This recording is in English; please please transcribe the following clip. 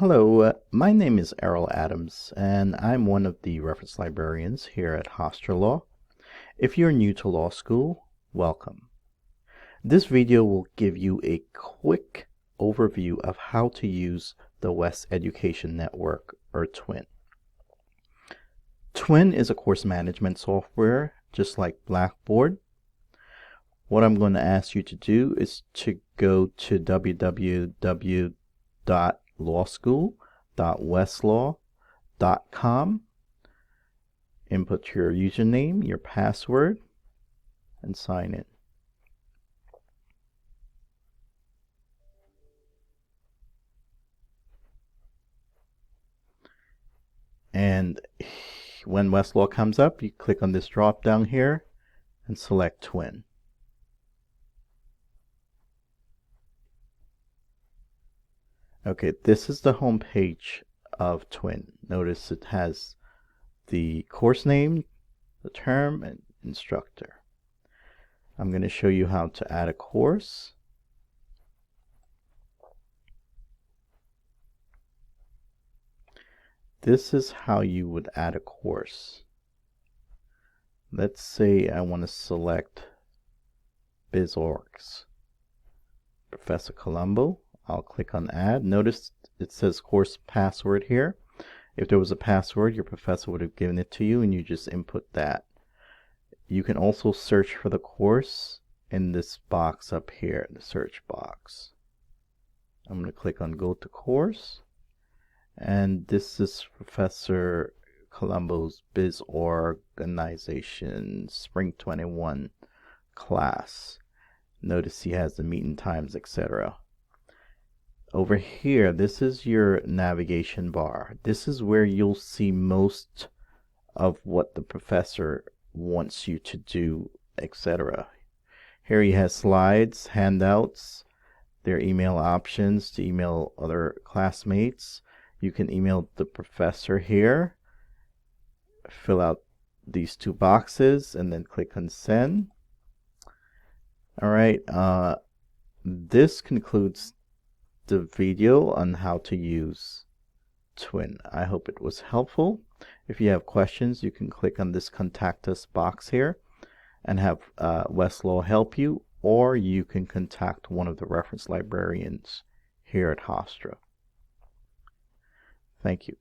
Hello, my name is Errol Adams, and I'm one of the reference librarians here at Hofstra Law. If you're new to law school, welcome. This video will give you a quick overview of how to use the West Education Network, or TWEN. TWEN is a course management software, just like Blackboard. What I'm going to ask you to do is to go to www.lawschool.westlaw.com, input your username, your password, and sign in. And when Westlaw comes up, you click on this drop down here and select TWEN. Okay, this is the home page of TWEN. Notice it has the course name, the term, and instructor. I'm going to show you how to add a course. This is how you would add a course. Let's say I want to select BizOrgs. Professor Colombo. I'll click on add. Notice it says course password here. If there was a password, your professor would have given it to you and you just input that. You can also search for the course in this box up here, the search box. I'm going to click on go to course, and this is Professor Colombo's Biz Organization Spring 21 class. Notice he has the meeting times, etc. Over here, this is your navigation bar. This is where you'll see most of what the professor wants you to do, etc. Here he has slides, handouts, their email options to email other classmates. You can email the professor here, fill out these two boxes, and then click on send. All right, this concludes the video on how to use TWEN. I hope it was helpful. If you have questions, you can click on this contact us box here and have Westlaw help you, or you can contact one of the reference librarians here at Hofstra. Thank you.